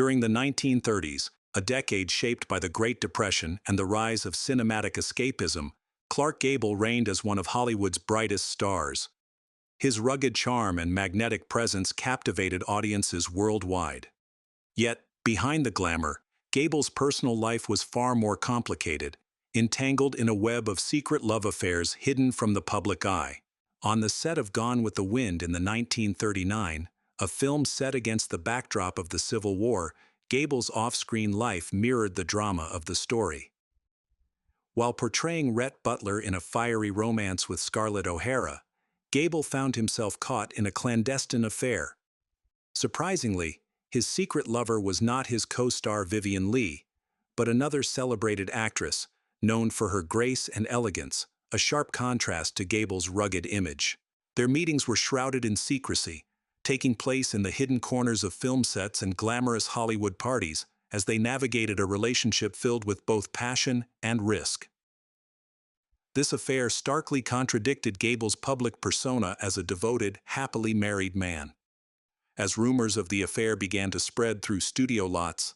During the 1930s, a decade shaped by the Great Depression and the rise of cinematic escapism, Clark Gable reigned as one of Hollywood's brightest stars. His rugged charm and magnetic presence captivated audiences worldwide. Yet, behind the glamour, Gable's personal life was far more complicated, entangled in a web of secret love affairs hidden from the public eye. On the set of Gone with the Wind in 1939, a film set against the backdrop of the Civil War, Gable's off-screen life mirrored the drama of the story. While portraying Rhett Butler in a fiery romance with Scarlett O'Hara, Gable found himself caught in a clandestine affair. Surprisingly, his secret lover was not his co-star Vivien Leigh, but another celebrated actress, known for her grace and elegance, a sharp contrast to Gable's rugged image. Their meetings were shrouded in secrecy, taking place in the hidden corners of film sets and glamorous Hollywood parties as they navigated a relationship filled with both passion and risk. This affair starkly contradicted Gable's public persona as a devoted, happily married man. As rumors of the affair began to spread through studio lots,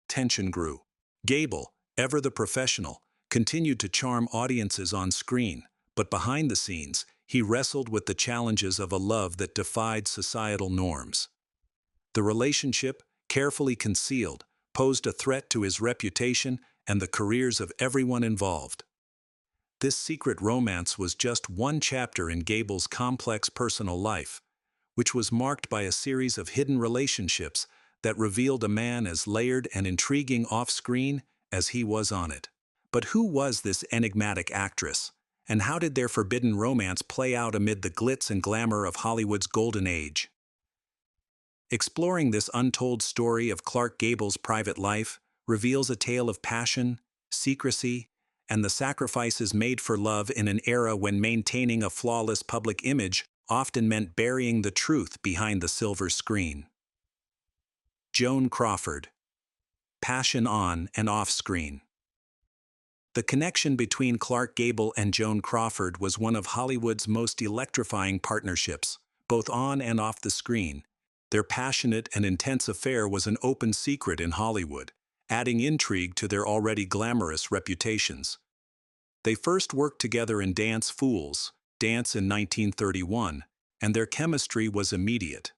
tension grew. Gable, ever the professional, continued to charm audiences on screen, but behind the scenes, he wrestled with the challenges of a love that defied societal norms. The relationship, carefully concealed, posed a threat to his reputation and the careers of everyone involved. This secret romance was just one chapter in Gable's complex personal life, which was marked by a series of hidden relationships that revealed a man as layered and intriguing off-screen as he was on it. But who was this enigmatic actress, and how did their forbidden romance play out amid the glitz and glamour of Hollywood's golden age? Exploring this untold story of Clark Gable's private life reveals a tale of passion, secrecy, and the sacrifices made for love in an era when maintaining a flawless public image often meant burying the truth behind the silver screen. Joan Crawford. Passion on and off screen. The connection between Clark Gable and Joan Crawford was one of Hollywood's most electrifying partnerships, both on and off the screen. Their passionate and intense affair was an open secret in Hollywood, adding intrigue to their already glamorous reputations. They first worked together in Dance Fools, Dance in 1931, and their chemistry was immediate.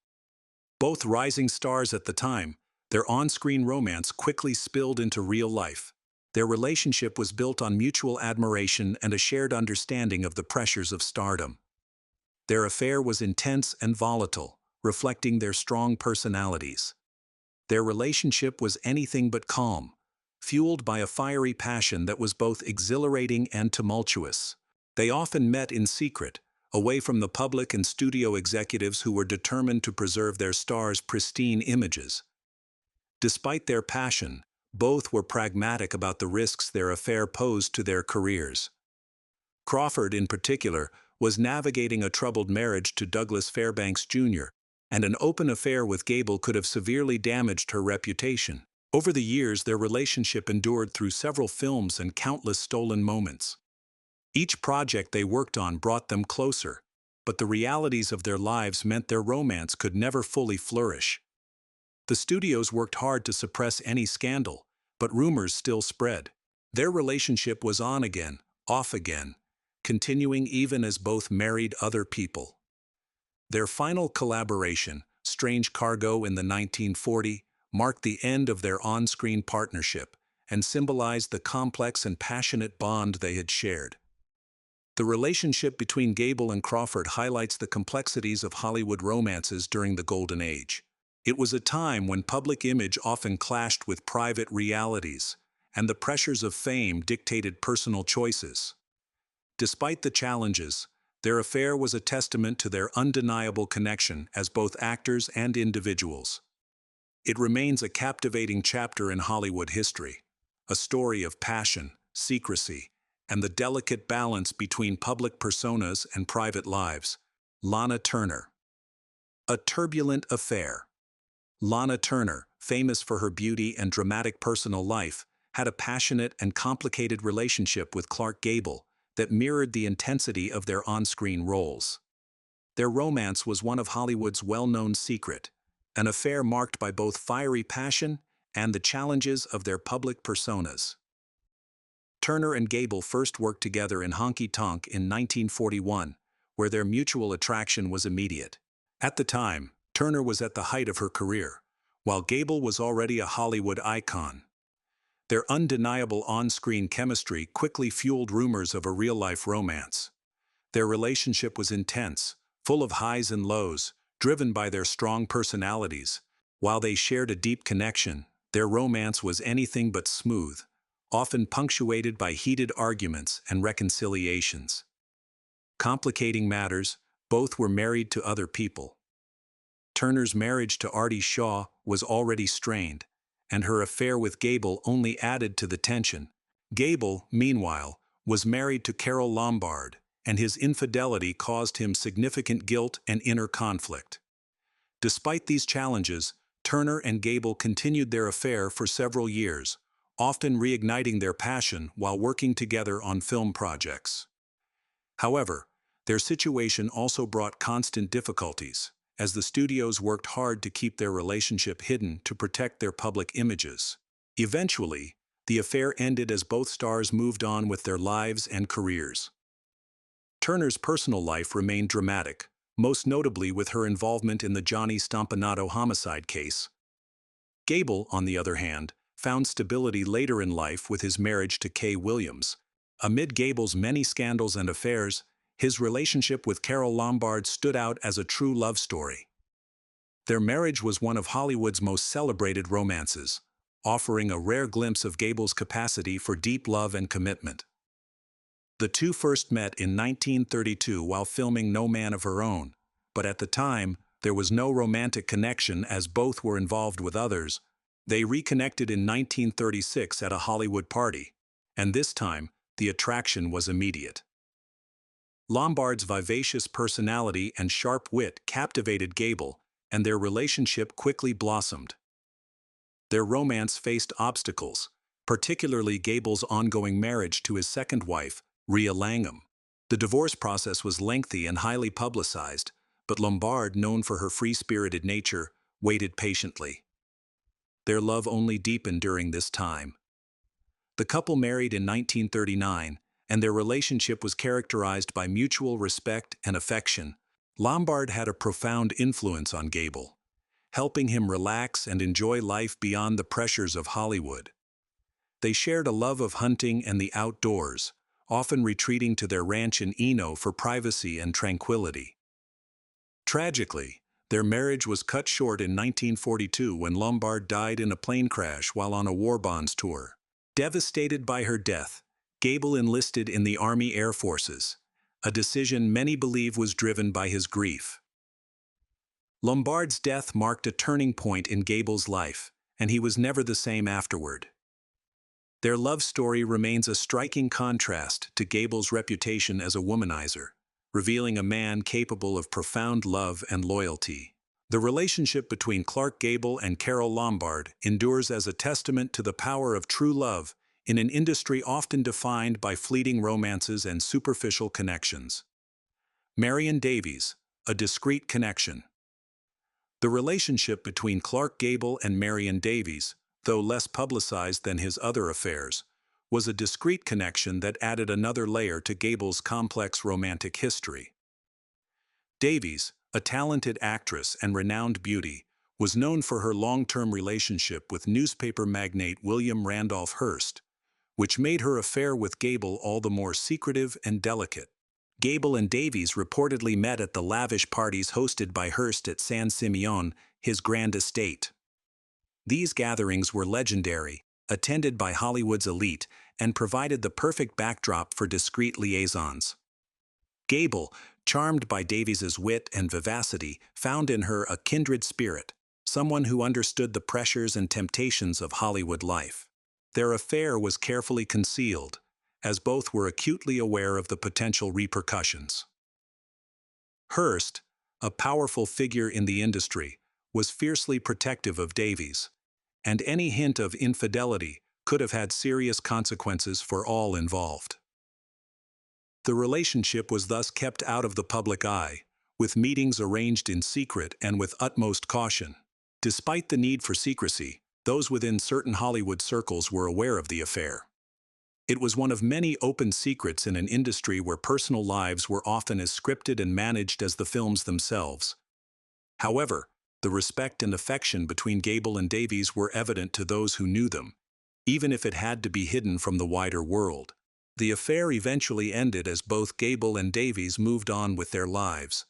Both rising stars at the time, their on-screen romance quickly spilled into real life. Their relationship was built on mutual admiration and a shared understanding of the pressures of stardom. Their affair was intense and volatile, reflecting their strong personalities. Their relationship was anything but calm, fueled by a fiery passion that was both exhilarating and tumultuous. They often met in secret, away from the public and studio executives who were determined to preserve their stars' pristine images. Despite their passion, both were pragmatic about the risks their affair posed to their careers. Crawford, in particular, was navigating a troubled marriage to Douglas Fairbanks Jr., and an open affair with Gable could have severely damaged her reputation. Over the years, their relationship endured through several films and countless stolen moments. Each project they worked on brought them closer, but the realities of their lives meant their romance could never fully flourish. The studios worked hard to suppress any scandal, but rumors still spread. Their relationship was on again, off again, continuing even as both married other people. Their final collaboration, Strange Cargo in the 1940, marked the end of their on-screen partnership and symbolized the complex and passionate bond they had shared. The relationship between Gable and Crawford highlights the complexities of Hollywood romances during the Golden Age. It was a time when public image often clashed with private realities, and the pressures of fame dictated personal choices. Despite the challenges, their affair was a testament to their undeniable connection as both actors and individuals. It remains a captivating chapter in Hollywood history, a story of passion, secrecy, and the delicate balance between public personas and private lives. Lana Turner. A turbulent affair. Lana Turner, famous for her beauty and dramatic personal life, had a passionate and complicated relationship with Clark Gable that mirrored the intensity of their on-screen roles. Their romance was one of Hollywood's well-known secret, an affair marked by both fiery passion and the challenges of their public personas. Turner and Gable first worked together in Honky Tonk in 1941, where their mutual attraction was immediate. At the time, Turner was at the height of her career, while Gable was already a Hollywood icon. Their undeniable on-screen chemistry quickly fueled rumors of a real-life romance. Their relationship was intense, full of highs and lows, driven by their strong personalities. While they shared a deep connection, their romance was anything but smooth, often punctuated by heated arguments and reconciliations. Complicating matters, both were married to other people. Turner's marriage to Artie Shaw was already strained, and her affair with Gable only added to the tension. Gable, meanwhile, was married to Carole Lombard, and his infidelity caused him significant guilt and inner conflict. Despite these challenges, Turner and Gable continued their affair for several years, often reigniting their passion while working together on film projects. However, their situation also brought constant difficulties, as the studios worked hard to keep their relationship hidden to protect their public images. Eventually, the affair ended as both stars moved on with their lives and careers. Turner's personal life remained dramatic, most notably with her involvement in the Johnny Stompanato homicide case. Gable, on the other hand, found stability later in life with his marriage to Kay Williams. Amid Gable's many scandals and affairs, his relationship with Carole Lombard stood out as a true love story. Their marriage was one of Hollywood's most celebrated romances, offering a rare glimpse of Gable's capacity for deep love and commitment. The two first met in 1932 while filming No Man of Her Own, but at the time, there was no romantic connection as both were involved with others. They reconnected in 1936 at a Hollywood party, and this time, the attraction was immediate. Lombard's vivacious personality and sharp wit captivated Gable, and their relationship quickly blossomed. Their romance faced obstacles, particularly Gable's ongoing marriage to his second wife, Rhea Langham. The divorce process was lengthy and highly publicized, but Lombard, known for her free-spirited nature, waited patiently. Their love only deepened during this time. The couple married in 1939, and their relationship was characterized by mutual respect and affection. Lombard had a profound influence on Gable, helping him relax and enjoy life beyond the pressures of Hollywood. They shared a love of hunting and the outdoors, often retreating to their ranch in Eno for privacy and tranquility. Tragically, their marriage was cut short in 1942 when Lombard died in a plane crash while on a war bonds tour. Devastated by her death, Gable enlisted in the Army Air Forces, a decision many believe was driven by his grief. Lombard's death marked a turning point in Gable's life, and he was never the same afterward. Their love story remains a striking contrast to Gable's reputation as a womanizer, revealing a man capable of profound love and loyalty. The relationship between Clark Gable and Carole Lombard endures as a testament to the power of true love in an industry often defined by fleeting romances and superficial connections. Marion Davies, a discreet connection. The relationship between Clark Gable and Marion Davies, though less publicized than his other affairs, was a discreet connection that added another layer to Gable's complex romantic history. Davies, a talented actress and renowned beauty, was known for her long-term relationship with newspaper magnate William Randolph Hearst, which made her affair with Gable all the more secretive and delicate. Gable and Davies reportedly met at the lavish parties hosted by Hearst at San Simeon, his grand estate. These gatherings were legendary, attended by Hollywood's elite, and provided the perfect backdrop for discreet liaisons. Gable, charmed by Davies's wit and vivacity, found in her a kindred spirit, someone who understood the pressures and temptations of Hollywood life. Their affair was carefully concealed, as both were acutely aware of the potential repercussions. Hearst, a powerful figure in the industry, was fiercely protective of Davies, and any hint of infidelity could have had serious consequences for all involved. The relationship was thus kept out of the public eye, with meetings arranged in secret and with utmost caution. Despite the need for secrecy, Those within certain Hollywood circles were aware of the affair. It was one of many open secrets in an industry where personal lives were often as scripted and managed as the films themselves. However, the respect and affection between Gable and Davies were evident to those who knew them, even if it had to be hidden from the wider world. The affair eventually ended as both Gable and Davies moved on with their lives.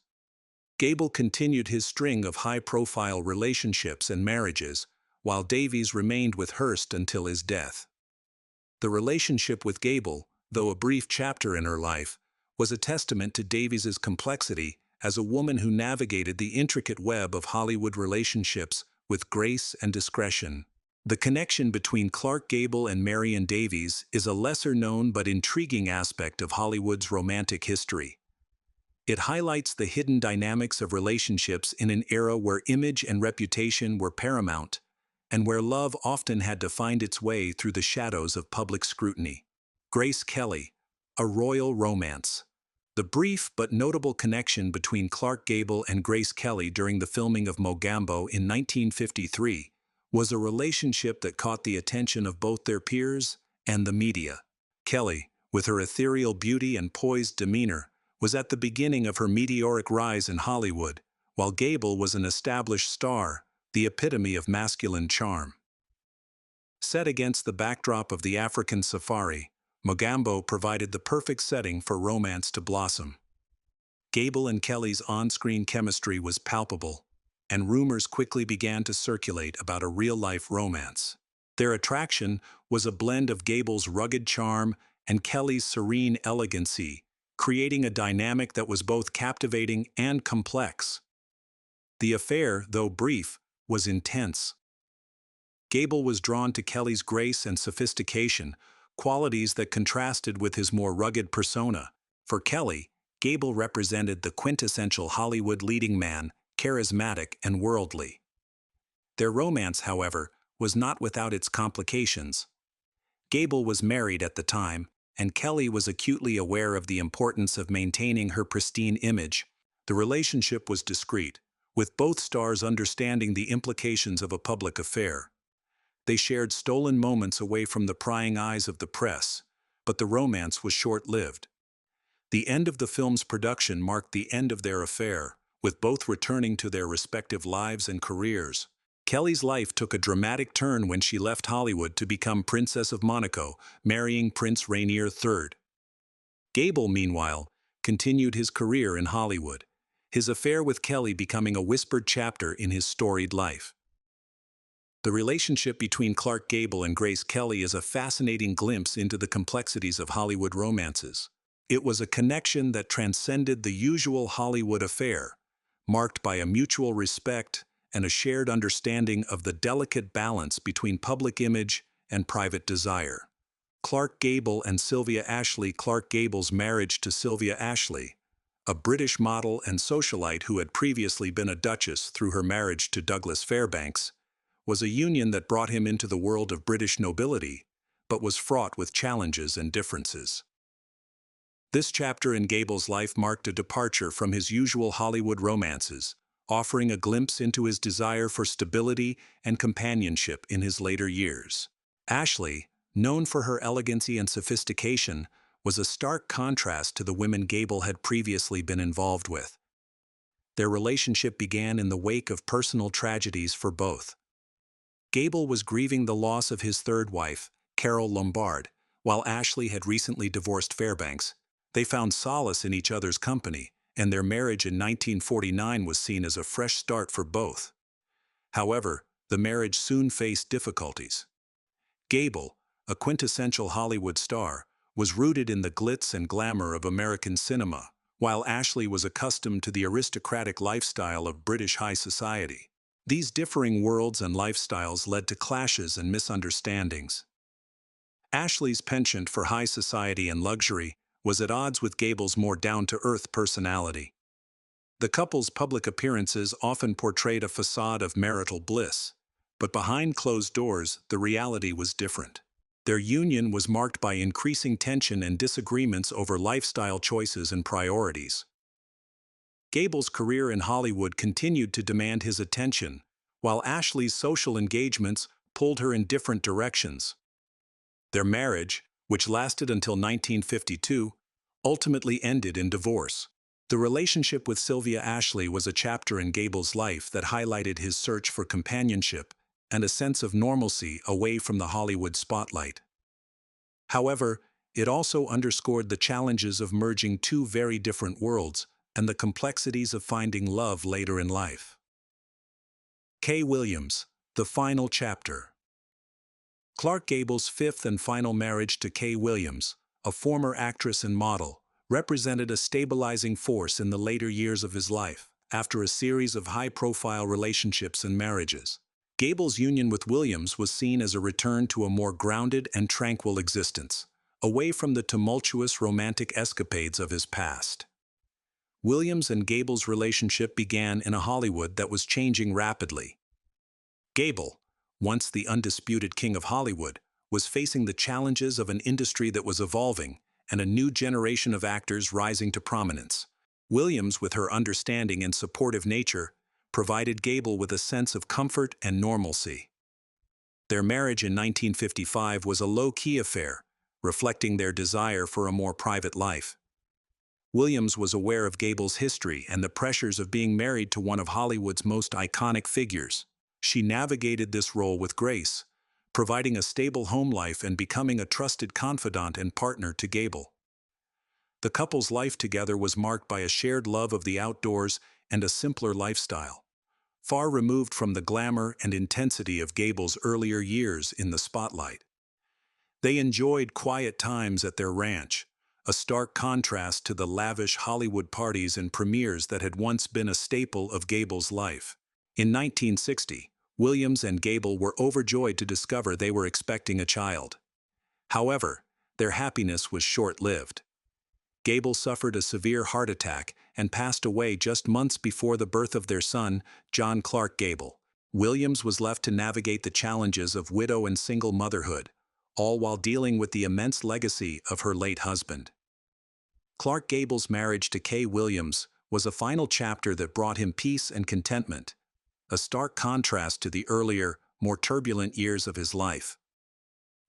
Gable continued his string of high-profile relationships and marriages, while Davies remained with Hearst until his death. The relationship with Gable, though a brief chapter in her life, was a testament to Davies's complexity as a woman who navigated the intricate web of Hollywood relationships with grace and discretion. The connection between Clark Gable and Marion Davies is a lesser-known but intriguing aspect of Hollywood's romantic history. It highlights the hidden dynamics of relationships in an era where image and reputation were paramount, and where love often had to find its way through the shadows of public scrutiny. Grace Kelly, A Royal Romance. The brief but notable connection between Clark Gable and Grace Kelly during the filming of Mogambo in 1953 was a relationship that caught the attention of both their peers and the media. Kelly, with her ethereal beauty and poised demeanor, was at the beginning of her meteoric rise in Hollywood, while Gable was an established star, the epitome of masculine charm. Set against the backdrop of the African safari, Mogambo provided the perfect setting for romance to blossom. Gable and Kelly's on-screen chemistry was palpable, and rumors quickly began to circulate about a real-life romance. Their attraction was a blend of Gable's rugged charm and Kelly's serene elegancy, creating a dynamic that was both captivating and complex. The affair, though brief, was intense. Gable was drawn to Kelly's grace and sophistication, qualities that contrasted with his more rugged persona. For Kelly, Gable represented the quintessential Hollywood leading man, charismatic and worldly. Their romance, however, was not without its complications. Gable was married at the time, and Kelly was acutely aware of the importance of maintaining her pristine image. The relationship was discreet, with both stars understanding the implications of a public affair. They shared stolen moments away from the prying eyes of the press, but the romance was short-lived. The end of the film's production marked the end of their affair, with both returning to their respective lives and careers. Kelly's life took a dramatic turn when she left Hollywood to become Princess of Monaco, marrying Prince Rainier III. Gable, meanwhile, continued his career in Hollywood, his affair with Kelly becoming a whispered chapter in his storied life. The relationship between Clark Gable and Grace Kelly is a fascinating glimpse into the complexities of Hollywood romances. It was a connection that transcended the usual Hollywood affair, marked by a mutual respect and a shared understanding of the delicate balance between public image and private desire. Clark Gable and Sylvia Ashley. Clark Gable's marriage to Sylvia Ashley, a British model and socialite who had previously been a duchess through her marriage to Douglas Fairbanks, was a union that brought him into the world of British nobility, but was fraught with challenges and differences. This chapter in Gable's life marked a departure from his usual Hollywood romances, offering a glimpse into his desire for stability and companionship in his later years. Ashley, known for her elegancy and sophistication, was a stark contrast to the women Gable had previously been involved with. Their relationship began in the wake of personal tragedies for both. Gable was grieving the loss of his third wife, Carol Lombard, while Ashley had recently divorced Fairbanks. They found solace in each other's company, and their marriage in 1949 was seen as a fresh start for both. However, the marriage soon faced difficulties. Gable, a quintessential Hollywood star, was rooted in the glitz and glamour of American cinema, while Ashley was accustomed to the aristocratic lifestyle of British high society. These differing worlds and lifestyles led to clashes and misunderstandings. Ashley's penchant for high society and luxury was at odds with Gable's more down-to-earth personality. The couple's public appearances often portrayed a facade of marital bliss, but behind closed doors, the reality was different. Their union was marked by increasing tension and disagreements over lifestyle choices and priorities. Gable's career in Hollywood continued to demand his attention, while Ashley's social engagements pulled her in different directions. Their marriage, which lasted until 1952, ultimately ended in divorce. The relationship with Sylvia Ashley was a chapter in Gable's life that highlighted his search for companionship and a sense of normalcy away from the Hollywood spotlight. However, it also underscored the challenges of merging two very different worlds and the complexities of finding love later in life. Kay Williams, the final chapter. Clark Gable's fifth and final marriage to Kay Williams, a former actress and model, represented a stabilizing force in the later years of his life, after a series of high-profile relationships and marriages. Gable's union with Williams was seen as a return to a more grounded and tranquil existence, away from the tumultuous romantic escapades of his past. Williams and Gable's relationship began in a Hollywood that was changing rapidly. Gable, once the undisputed king of Hollywood, was facing the challenges of an industry that was evolving and a new generation of actors rising to prominence. Williams, with her understanding and supportive nature, provided Gable with a sense of comfort and normalcy. Their marriage in 1955 was a low-key affair, reflecting their desire for a more private life. Williams was aware of Gable's history and the pressures of being married to one of Hollywood's most iconic figures. She navigated this role with grace, providing a stable home life and becoming a trusted confidant and partner to Gable. The couple's life together was marked by a shared love of the outdoors and a simpler lifestyle, far removed from the glamour and intensity of Gable's earlier years in the spotlight. They enjoyed quiet times at their ranch, a stark contrast to the lavish Hollywood parties and premieres that had once been a staple of Gable's life. In 1960, Williams and Gable were overjoyed to discover they were expecting a child. However, their happiness was short-lived. Gable suffered a severe heart attack and passed away just months before the birth of their son, John Clark Gable. Williams was left to navigate the challenges of widow and single motherhood, all while dealing with the immense legacy of her late husband. Clark Gable's marriage to Kay Williams was a final chapter that brought him peace and contentment, a stark contrast to the earlier, more turbulent years of his life.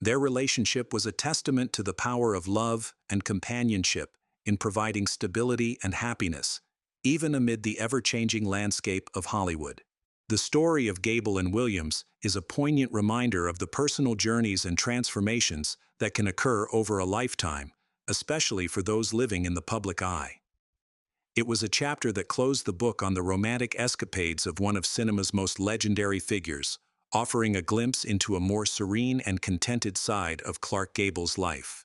Their relationship was a testament to the power of love and companionship in providing stability and happiness, even amid the ever-changing landscape of Hollywood. The story of Gable and Williams is a poignant reminder of the personal journeys and transformations that can occur over a lifetime, especially for those living in the public eye. It was a chapter that closed the book on the romantic escapades of one of cinema's most legendary figures, offering a glimpse into a more serene and contented side of Clark Gable's life.